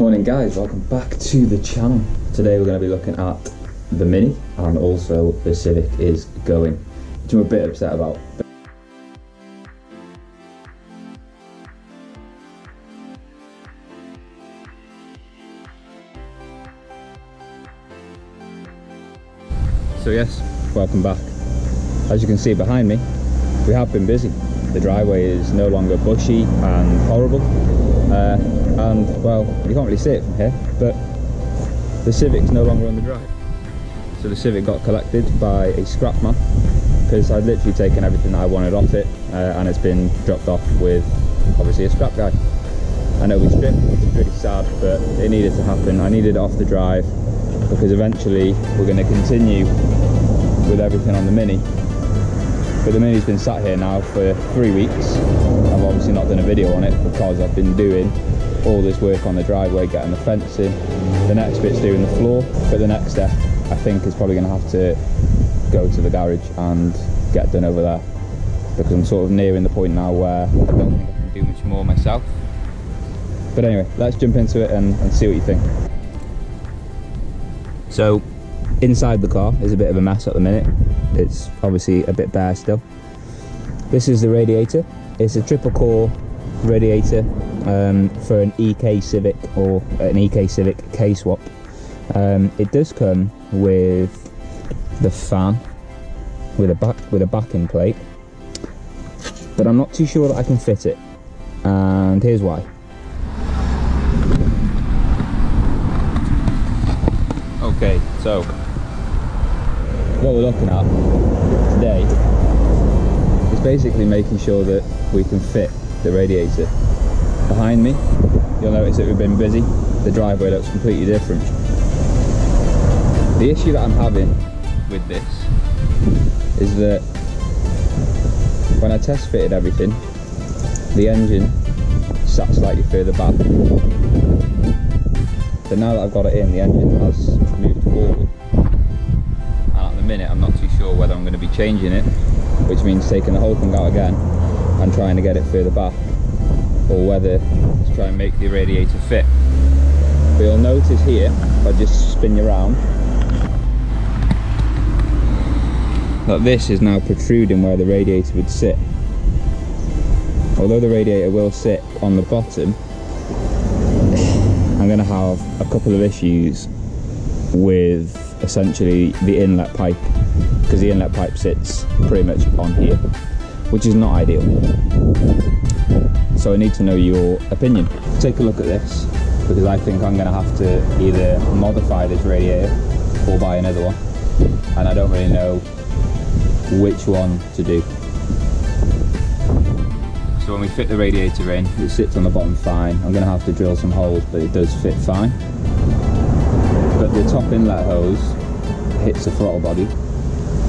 Morning guys, welcome back to the channel. Today we're going to be looking at the Mini and also the Civic is going, which I'm a bit upset about. So yes, welcome back. As you can see behind me, we have been busy. The driveway is no longer bushy and horrible. And well, you can't really see it from here, but the Civic's no longer on the drive. So the Civic got collected by a scrap man because I'd literally taken everything that I wanted off it, and it's been dropped off with obviously a scrap guy. I know we stripped, it's really sad, but it needed to happen. I needed it off the drive because eventually we're going to continue with everything on the Mini. But the Mini's been sat here now for 3 weeks. I've obviously not done a video on it because I've been doing all this work on the driveway, getting the fence in. The next bit's doing the floor, but the next step I think is probably going to have to go to the garage and get done over there, because I'm sort of nearing the point now where I don't think I can do much more myself. But anyway, let's jump into it and see what you think. So inside the car is a bit of a mess at the minute. It's obviously a bit bare still. This is the radiator. It's a triple core radiator for an EK Civic or an EK Civic K-swap. It does come with the fan with a backing plate, but I'm not too sure that I can fit it, and here's why. Okay, so what we're looking at today is basically making sure that we can fit the radiator. Behind me, you'll notice that we've been busy. The driveway looks completely different. The issue that I'm having with this is that when I test fitted everything, the engine sat slightly further back. But now that I've got it in, the engine has moved forward. And at the minute, I'm not too sure whether I'm going to be changing it, which means taking the whole thing out again and trying to get it further back, or whether to try and make the radiator fit. But you'll notice here, if I just spin you around, that this is now protruding where the radiator would sit. Although the radiator will sit on the bottom, I'm going to have a couple of issues with essentially the inlet pipe, because the inlet pipe sits pretty much on here, which is not ideal. So I need to know your opinion. Take a look at this, because I think I'm going to have to either modify this radiator or buy another one, and I don't really know which one to do. So when we fit the radiator in, it sits on the bottom fine. I'm going to have to drill some holes, but it does fit fine. But the top inlet hose hits the throttle body,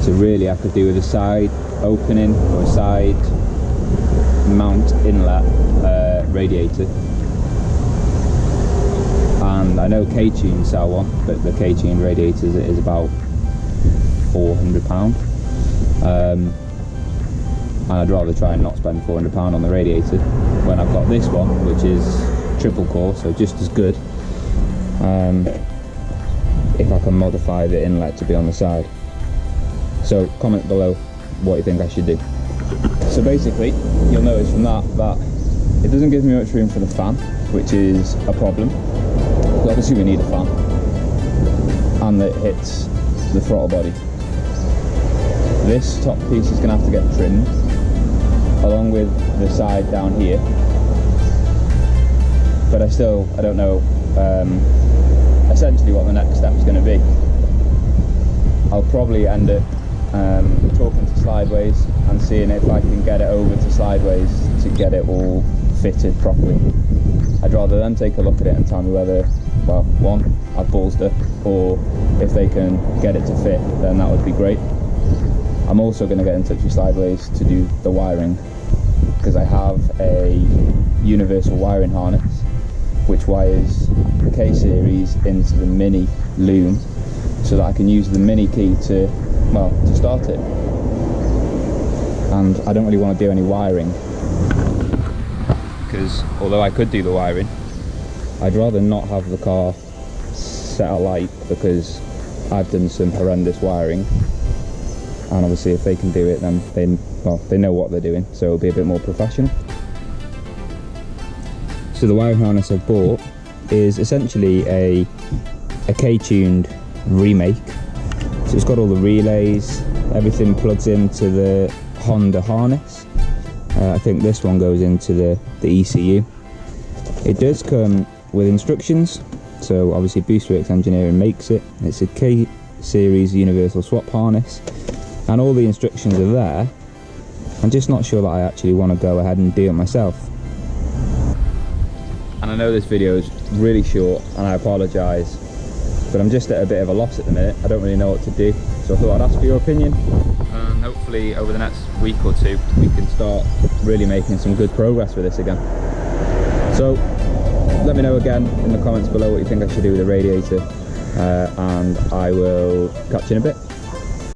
so really I could do with a side opening or a side mount inlet radiator. And I know K-Tune sell one, but the K-Tune radiator is about £400. And I'd rather try and not spend £400 on the radiator when I've got this one, which is triple core, so just as good, if I can modify the inlet to be on the side. So comment below what you think I should do. So basically, you'll notice from that it doesn't give me much room for the fan, which is a problem. So obviously we need a fan, and it hits the throttle body. This top piece is going to have to get trimmed, along with the side down here. But I don't know essentially what the next step is going to be. I'll probably end up talking to Sideways and seeing if I can get it over to Sideways to get it all fitted properly. I'd rather them take a look at it and tell me whether, well, one, I've ballsed it, or if they can get it to fit, then that would be great. I'm also going to get in touch with Sideways to do the wiring, because I have a universal wiring harness which wires the K-series into the Mini loom, so that I can use the Mini key to start it. And I don't really want to do any wiring, because although I could do the wiring, I'd rather not have the car set alight, because I've done some horrendous wiring, and obviously if they can do it, then they know what they're doing, so it'll be a bit more professional. So the wiring harness I've bought is essentially a K-tuned remake. So it's got all the relays, everything plugs into the Honda harness. I think this one goes into the ECU. It does come with instructions, so obviously Boostworks Engineering makes it. It's a K-series universal swap harness, and all the instructions are there. I'm just not sure that I actually want to go ahead and do it myself. And I know this video is really short, and I apologise, but I'm just at a bit of a loss at the minute. I don't really know what to do, so I thought I'd ask for your opinion, and hopefully over the next week or two we can start really making some good progress with this again. So let me know again in the comments below what you think I should do with the radiator, and I will catch you in a bit.